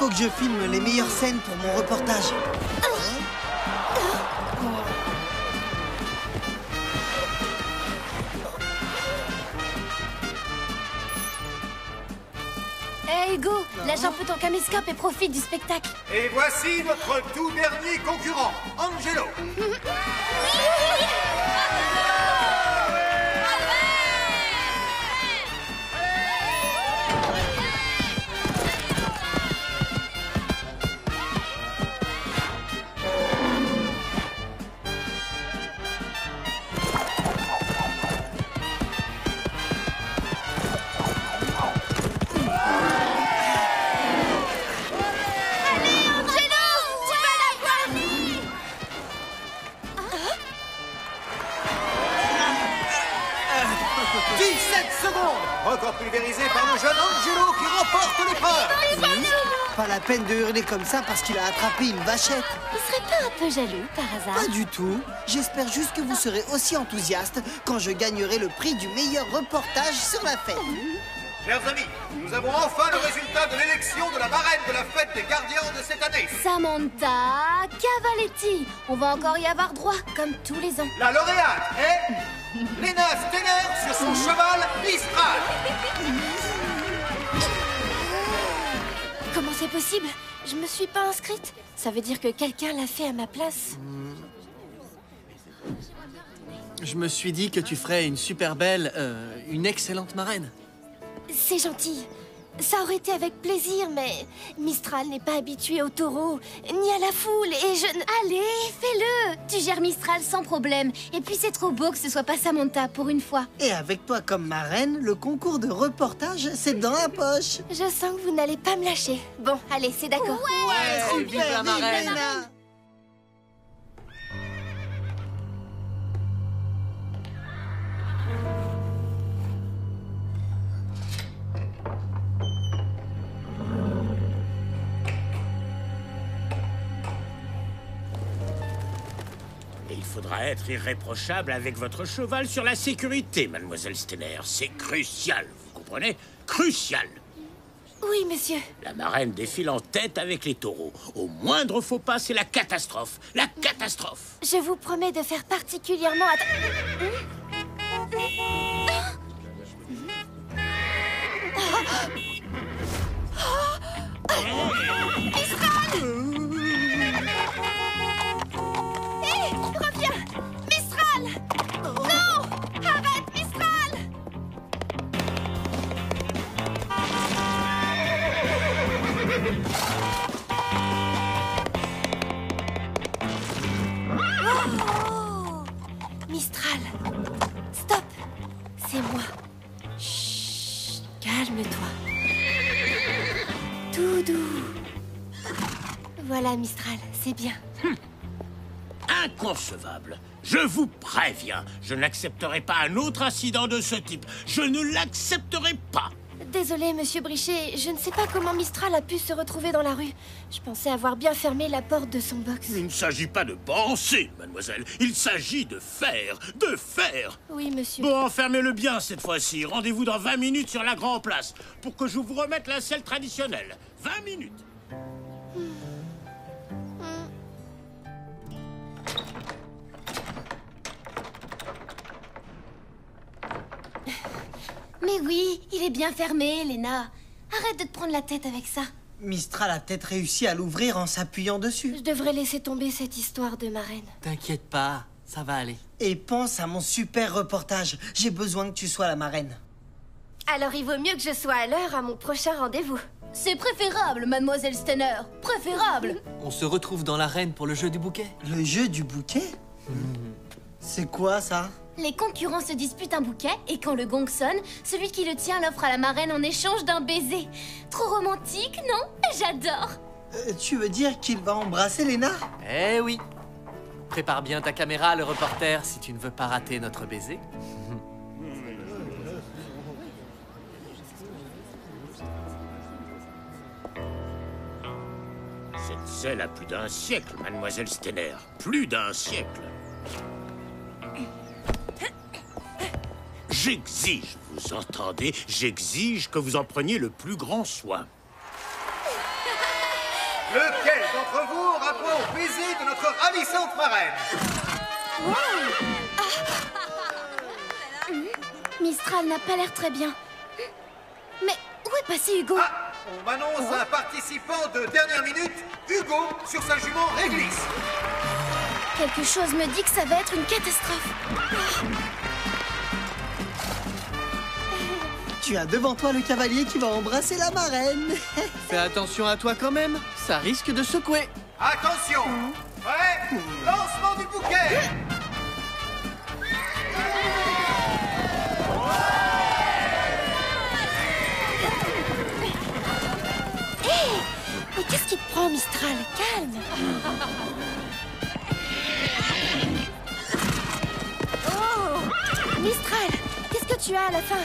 faut que je filme les meilleures scènes pour mon reportage. Hey Hugo, lâche un peu ton caméscope et profite du spectacle. Et voici notre tout dernier concurrent, Angelo. Record pulvérisé par le jeune Angelo qui remporte l'épreuve. Pas la peine de hurler comme ça parce qu'il a attrapé une vachette. Il serait pas un peu jaloux par hasard? Pas du tout. J'espère juste que vous serez aussi enthousiaste quand je gagnerai le prix du meilleur reportage sur la fête. Chers amis, nous avons enfin le résultat de l'élection de la marraine de la fête des gardiens de cette année. Samantha Cavaletti. On va encore y avoir droit, comme tous les ans. La lauréate est Lena Steiner sur son cheval Mistral. Comment c'est possible? Je me suis pas inscrite. Ça veut dire que quelqu'un l'a fait à ma place. Je me suis dit que tu ferais une super belle, une excellente marraine. C'est gentil. Ça aurait été avec plaisir, mais Mistral n'est pas habitué au taureau, ni à la foule, et je... Allez, fais-le! Tu gères Mistral sans problème. Et puis c'est trop beau que ce soit pas Samantha pour une fois. Et avec toi comme marraine, le concours de reportage, c'est dans la poche. Je sens que vous n'allez pas me lâcher. Bon, allez, c'est d'accord. Ouais, vive la marraine! Lena. Il faudra être irréprochable avec votre cheval sur la sécurité, mademoiselle Steiner. C'est crucial, vous comprenez? Crucial! Oui, monsieur. La marraine défile en tête avec les taureaux. Au moindre faux pas, c'est la catastrophe. La catastrophe! Je vous promets de faire particulièrement Reviens! Mistral! Non! Arrête, Mistral! Oh! Mistral! Stop! C'est moi. Chut! Calme-toi. Tout doux. Voilà, Mistral, c'est bien. Inconcevable. Je vous préviens, je n'accepterai pas un autre incident de ce type. Je ne l'accepterai pas. Désolé, monsieur Brichet, je ne sais pas comment Mistral a pu se retrouver dans la rue. Je pensais avoir bien fermé la porte de son box. Il ne s'agit pas de penser, mademoiselle. Il s'agit de faire, de faire. Oui, monsieur. Bon, enfermez-le bien cette fois-ci. Rendez-vous dans 20 minutes sur la Grand Place pour que je vous remette la selle traditionnelle. 20 minutes. Mais oui, il est bien fermé, Lena. Arrête de te prendre la tête avec ça. Mistral a peut-être réussi à l'ouvrir en s'appuyant dessus. Je devrais laisser tomber cette histoire de marraine. T'inquiète pas, ça va aller. Et pense à mon super reportage. J'ai besoin que tu sois la marraine. Alors il vaut mieux que je sois à l'heure à mon prochain rendez-vous. C'est préférable, mademoiselle Steiner. Préférable. On se retrouve dans l'arène pour le jeu du bouquet. Le jeu du bouquet? C'est quoi ça? Les concurrents se disputent un bouquet et quand le gong sonne, celui qui le tient l'offre à la marraine en échange d'un baiser. Trop romantique, non? J'adore. Tu veux dire qu'il va embrasser Lena? Eh oui. Prépare bien ta caméra, le reporter, si tu ne veux pas rater notre baiser. Cette selle a plus d'un siècle, mademoiselle Steiner. Plus d'un siècle. J'exige, vous entendez? J'exige que vous en preniez le plus grand soin. rapport au baiser de notre ravissante marraine. Mistral n'a pas l'air très bien. Mais où est passé Hugo? Ah, on m'annonce un participant de dernière minute, Hugo, sur sa jument Réglisse. Quelque chose me dit que ça va être une catastrophe. Tu as devant toi le cavalier qui va embrasser la marraine. Fais attention à toi quand même, ça risque de secouer. Attention. Prêt? Lancement du bouquet. Mais qu'est-ce qui te prend, Mistral? Calme. Oh, Mistral, qu'est-ce que tu as à la fin?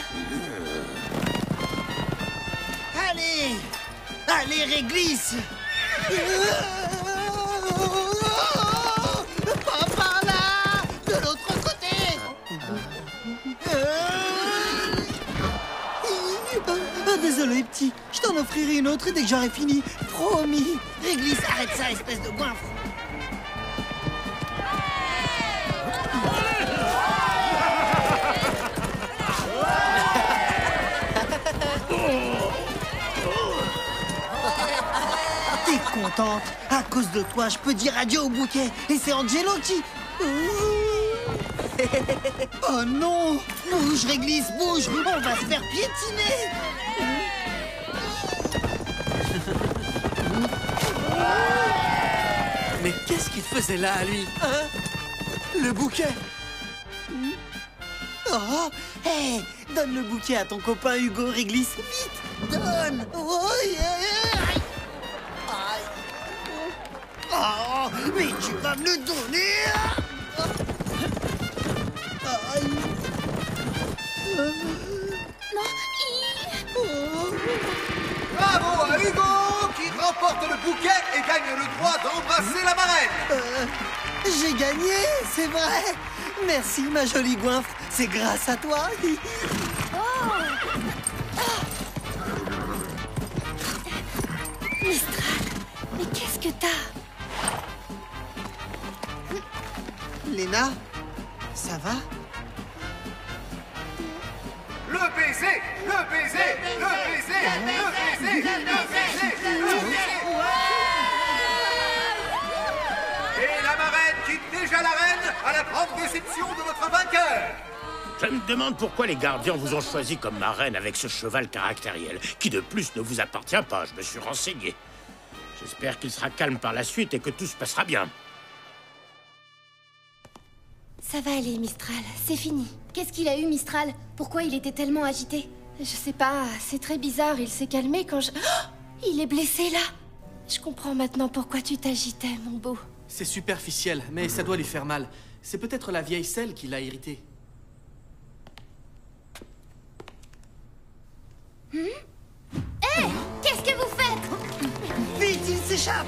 Allez! Allez, Réglisse! Pas par là! De l'autre côté! Désolé, petit. Je t'en offrirai une autre dès que j'aurai fini. Promis! Réglisse, arrête ça, espèce de goinfre! T'es contente? À cause de toi, je peux dire adieu au bouquet. Et c'est Angelo qui... Oh non! Bouge, Réglisse, bouge! On va se faire piétiner! Mais qu'est-ce qu'il faisait là, lui? Hein? Le bouquet! Oh! Hé! Donne le bouquet à ton copain Hugo, Réglisse! Vite! Donne! Oh, yeah. Aïe. Oh! Mais tu vas me le donner! Aïe. Non, Bravo à Hugo qui remporte le bouquet et gagne le droit d'embrasser la marraine. J'ai gagné, c'est vrai! Merci, ma jolie goinfre, c'est grâce à toi! Mistral, mais qu'est-ce que t'as? Léna, ça va? Le baiser, le baiser, le baiser, le baiser, le baiser, le baiser. Et la marraine quitte déjà l'arène à la grande déception de notre vainqueur. Je me demande pourquoi les gardiens vous ont choisi comme marraine avec ce cheval caractériel, qui de plus ne vous appartient pas, je me suis renseigné. J'espère qu'il sera calme par la suite et que tout se passera bien. Ça va aller, Mistral, c'est fini. Qu'est-ce qu'il a eu, Mistral? Pourquoi il était tellement agité? Je sais pas, c'est très bizarre, il s'est calmé quand je... Oh, il est blessé, là. Je comprends maintenant pourquoi tu t'agitais, mon beau. C'est superficiel, mais ça doit lui faire mal. C'est peut-être la vieille selle qui l'a irrité. Hé, qu'est-ce que vous faites? Vite, il s'échappe!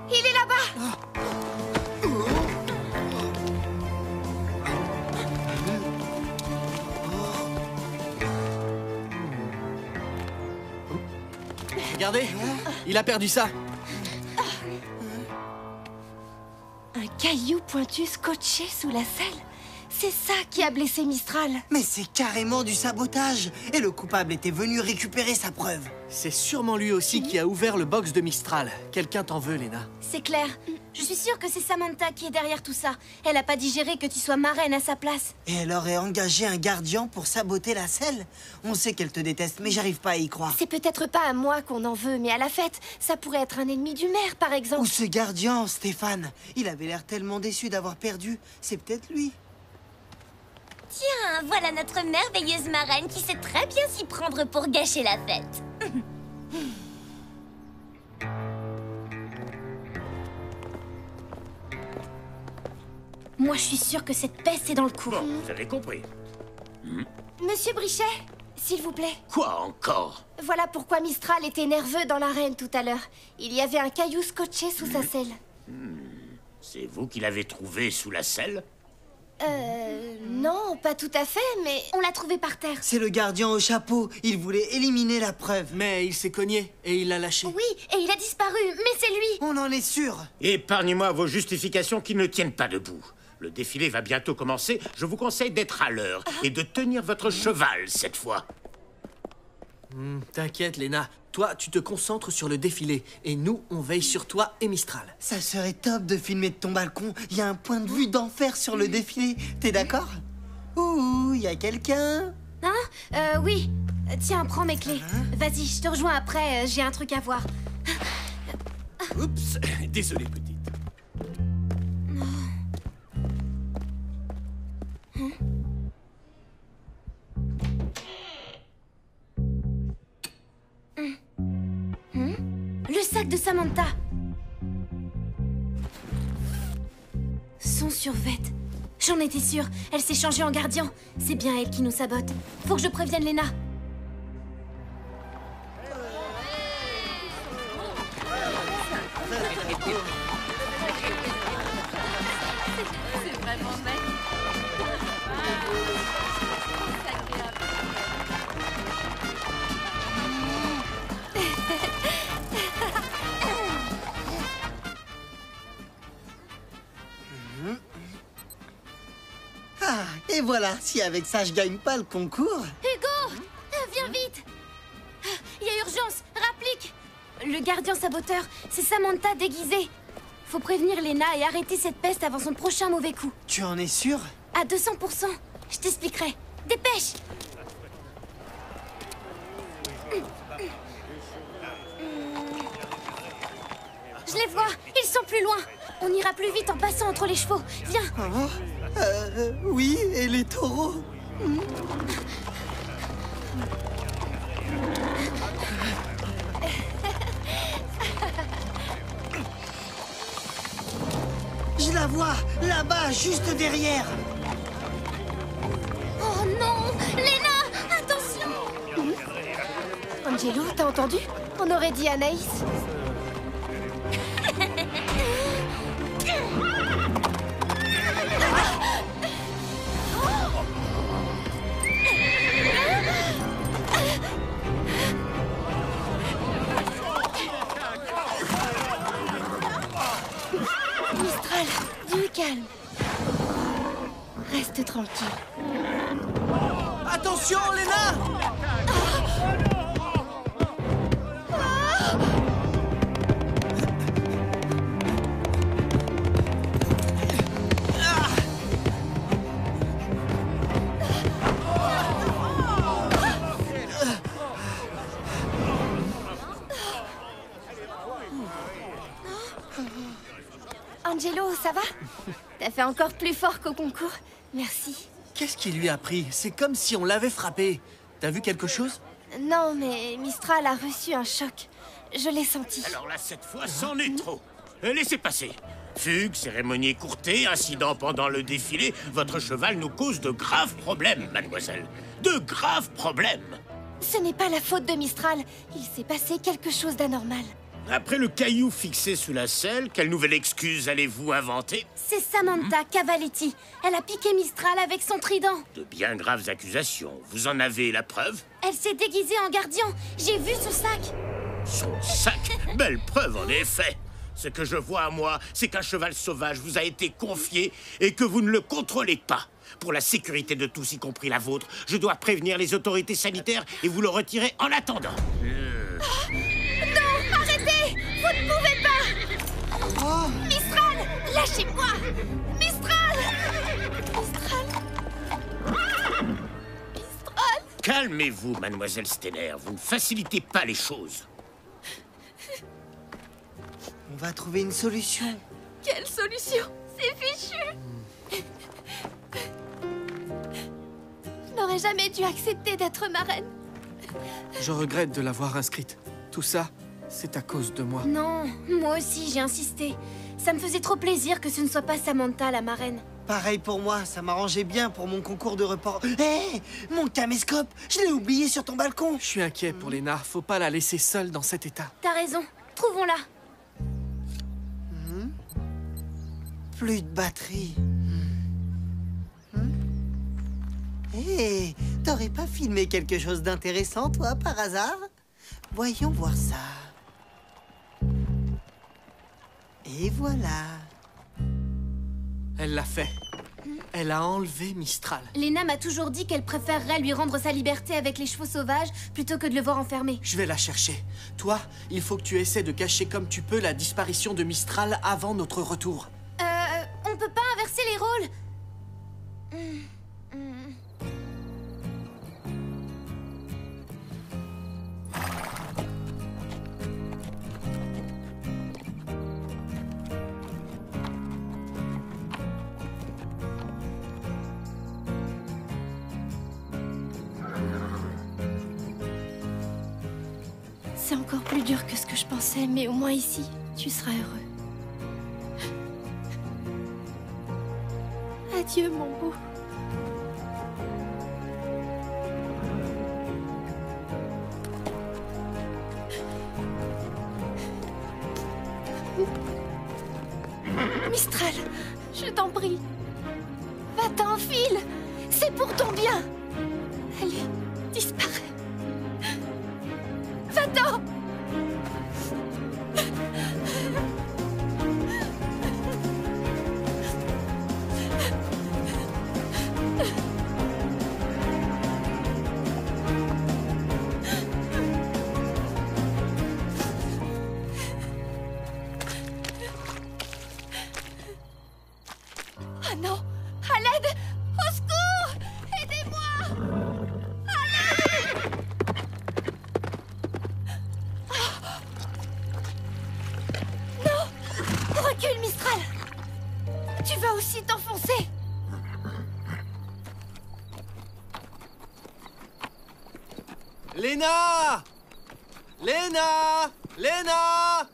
Il est là-bas. Regardez, il a perdu ça. Un caillou pointu scotché sous la selle. C'est ça qui a blessé Mistral. Mais c'est carrément du sabotage! Et le coupable était venu récupérer sa preuve. C'est sûrement lui aussi qui a ouvert le box de Mistral. Quelqu'un t'en veut, Léna. C'est clair. Je suis sûre que c'est Samantha qui est derrière tout ça. Elle a pas digéré que tu sois marraine à sa place. Et elle aurait engagé un gardien pour saboter la selle? On sait qu'elle te déteste, mais j'arrive pas à y croire. C'est peut-être pas à moi qu'on en veut, mais à la fête. Ça pourrait être un ennemi du maire, par Ou exemple. ce gardien, Stéphane. Il avait l'air tellement déçu d'avoir perdu. C'est peut-être lui. Tiens, voilà notre merveilleuse marraine qui sait très bien s'y prendre pour gâcher la fête. Moi, je suis sûre que cette peste est dans le coup. Bon, vous avez compris. Monsieur Brichet, s'il vous plaît. Quoi encore? Voilà pourquoi Mistral était nerveux dans l'arène tout à l'heure. Il y avait un caillou scotché sous sa selle. C'est vous qui l'avez trouvé sous la selle? Non, pas tout à fait, mais on l'a trouvé par terre. C'est le gardien au chapeau. Il voulait éliminer la preuve. Mais il s'est cogné et il l'a lâché. Oui, et il a disparu, mais c'est lui. On en est sûr. Épargnez-moi vos justifications qui ne tiennent pas debout. Le défilé va bientôt commencer. Je vous conseille d'être à l'heure et de tenir votre cheval cette fois. T'inquiète, Léna. Toi, tu te concentres sur le défilé. Et nous, on veille sur toi et Mistral. Ça serait top de filmer de ton balcon. Il y a un point de vue d'enfer sur le défilé. T'es d'accord? Ouh, il y a quelqu'un? Hein? Oui. Tiens, prends mes clés. Vas-y, je te rejoins après, j'ai un truc à voir. Oups, désolé petite. Le sac de Samantha. Son survêt. J'en étais sûre. Elle s'est changée en gardien. C'est bien elle qui nous sabote. Faut que je prévienne Léna. Ah, et voilà, si avec ça je gagne pas le concours. Hugo, viens vite. Il y a urgence, rapplique. Le gardien saboteur, c'est Samantha déguisée. Faut prévenir Léna et arrêter cette peste avant son prochain mauvais coup. Tu en es sûr? À 200%. Je t'expliquerai. Dépêche. Je les vois, ils sont plus loin. On ira plus vite en passant entre les chevaux. Viens. Oui, et les taureaux? Je la vois, là-bas, juste derrière. Oh non, Léna, attention. Angelo, t'as entendu? On aurait dit Anaïs. Mistral, du calme. Reste tranquille. Attention, Léna! Angelo, ça va? T'as fait encore plus fort qu'au concours. Merci. Qu'est-ce qui lui a pris? C'est comme si on l'avait frappé. T'as vu quelque chose? Non, mais Mistral a reçu un choc. Je l'ai senti. Alors là, cette fois, c'en est trop. Laissez passer. Fugue, cérémonie écourtée, incident pendant le défilé. Votre cheval nous cause de graves problèmes, mademoiselle. De graves problèmes. Ce n'est pas la faute de Mistral. Il s'est passé quelque chose d'anormal. Après le caillou fixé sous la selle, quelle nouvelle excuse allez-vous inventer? C'est Samantha Cavaletti. Elle a piqué Mistral avec son trident. De bien graves accusations. Vous en avez la preuve? Elle s'est déguisée en gardien. J'ai vu son sac. Son sac? Belle preuve, en effet. Ce que je vois à moi, c'est qu'un cheval sauvage vous a été confié et que vous ne le contrôlez pas. Pour la sécurité de tous, y compris la vôtre, je dois prévenir les autorités sanitaires et vous le retirer en attendant. Non, arrêtez! Vous ne pouvez pas! Mistral, lâchez-moi! Mistral! Mistral! Calmez-vous, mademoiselle Stener. Vous ne facilitez pas les choses. On va trouver une solution. Quelle solution? C'est fichu! Je n'aurais jamais dû accepter d'être marraine. Je regrette de l'avoir inscrite. Tout ça, c'est à cause de moi. Non, moi aussi j'ai insisté. Ça me faisait trop plaisir que ce ne soit pas Samantha la marraine. Pareil pour moi, ça m'arrangeait bien pour mon concours de report. Hé, mon caméscope, je l'ai oublié sur ton balcon. Je suis inquiet pour Léna. Faut pas la laisser seule dans cet état. T'as raison, trouvons-la. Plus de batterie. Hé, t'aurais pas filmé quelque chose d'intéressant, toi, par hasard? Voyons voir ça. Et voilà. Elle l'a fait. Elle a enlevé Mistral. Léna m'a toujours dit qu'elle préférerait lui rendre sa liberté avec les chevaux sauvages plutôt que de le voir enfermé. Je vais la chercher. Toi, il faut que tu essaies de cacher comme tu peux la disparition de Mistral avant notre retour. On peut pas inverser les rôles. C'est encore plus dur que ce que je pensais, mais au moins ici, tu seras heureux. Adieu, mon beau. Mistral, je t'en prie. Va-t'en, file. C'est pour ton bien. Allez, disparais. Va-t'en. Oh non! À l'aide! Au secours! Aidez-moi! À l'aide! Non! Recule, Mistral! Tu vas aussi t'enfoncer! Léna! Léna! Léna!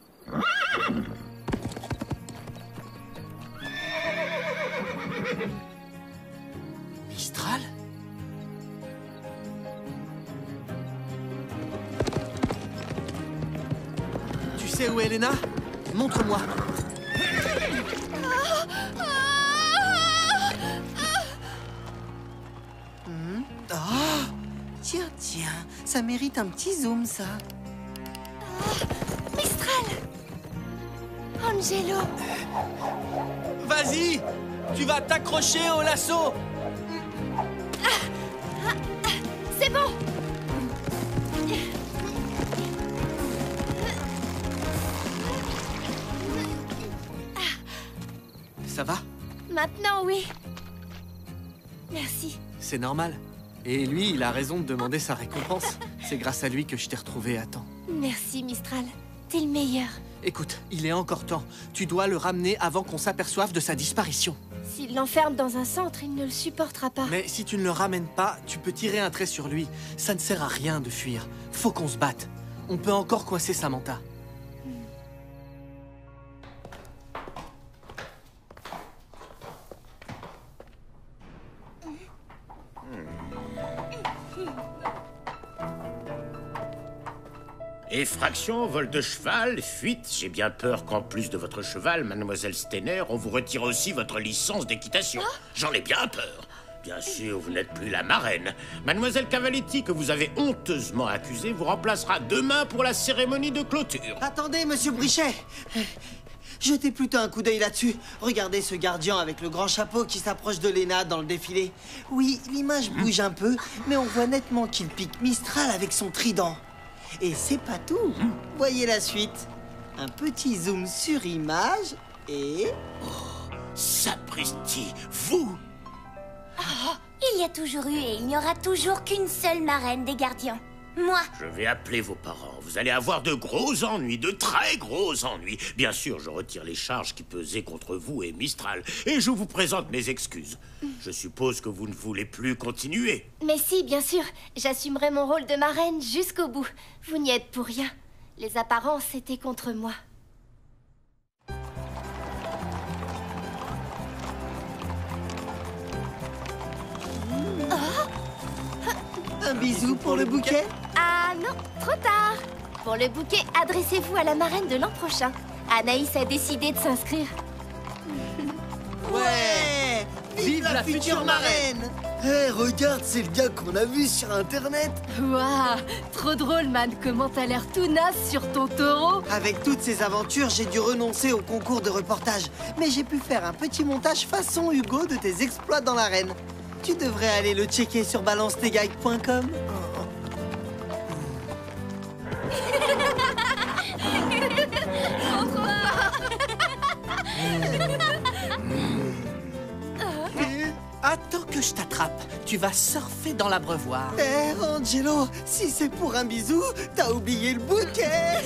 Mistral? Tu sais où est Léna? Montre-moi. Oh, tiens, ça mérite un petit zoom, ça. Mistral! Angelo! Vas-y! Tu vas t'accrocher au lasso! C'est bon! Ça va? Maintenant, oui. Merci. C'est normal. Et lui, il a raison de demander sa récompense. C'est grâce à lui que je t'ai retrouvé à temps. Merci, Mistral. T'es le meilleur. Écoute, il est encore temps. Tu dois le ramener avant qu'on s'aperçoive de sa disparition. S'il l'enferme dans un centre, il ne le supportera pas. Mais si tu ne le ramènes pas, tu peux tirer un trait sur lui. Ça ne sert à rien de fuir. Faut qu'on se batte. On peut encore coincer Samantha. Effraction, vol de cheval, fuite. J'ai bien peur qu'en plus de votre cheval, mademoiselle Steiner, on vous retire aussi votre licence d'équitation. J'en ai bien peur. Bien sûr, vous n'êtes plus la marraine. Mademoiselle Cavaletti, que vous avez honteusement accusée, vous remplacera demain pour la cérémonie de clôture. Attendez, monsieur Brichet. Jetez plutôt un coup d'œil là-dessus. Regardez ce gardien avec le grand chapeau qui s'approche de Léna dans le défilé. Oui, l'image bouge un peu, mais on voit nettement qu'il pique Mistral avec son trident. Et c'est pas tout. Voyez la suite. Un petit zoom sur image et... Sapristi, vous! Il y a toujours eu et il n'y aura toujours qu'une seule marraine des gardiens. Moi. Je vais appeler vos parents. Vous allez avoir de gros ennuis, de très gros ennuis. Bien sûr, je retire les charges qui pesaient contre vous et Mistral. Et je vous présente mes excuses. Je suppose que vous ne voulez plus continuer. Mais si, bien sûr. J'assumerai mon rôle de marraine jusqu'au bout. Vous n'y êtes pour rien. Les apparences étaient contre moi. Un bisou pour le bouquet. Ah non, trop tard. Pour le bouquet, adressez-vous à la marraine de l'an prochain. Anaïs a décidé de s'inscrire. Ouais. Vive la future marraine! Hé, regarde, c'est le gars qu'on a vu sur Internet. Waouh, trop drôle, man. Comment t'as l'air tout naze sur ton taureau. Avec toutes ces aventures, j'ai dû renoncer au concours de reportage. Mais j'ai pu faire un petit montage façon Hugo de tes exploits dans l'arène. Tu devrais aller le checker sur balanceteguides.com. Attends que je t'attrape. Tu vas surfer dans l'abreuvoir. Hé, Angelo, si c'est pour un bisou, t'as oublié le bouquet.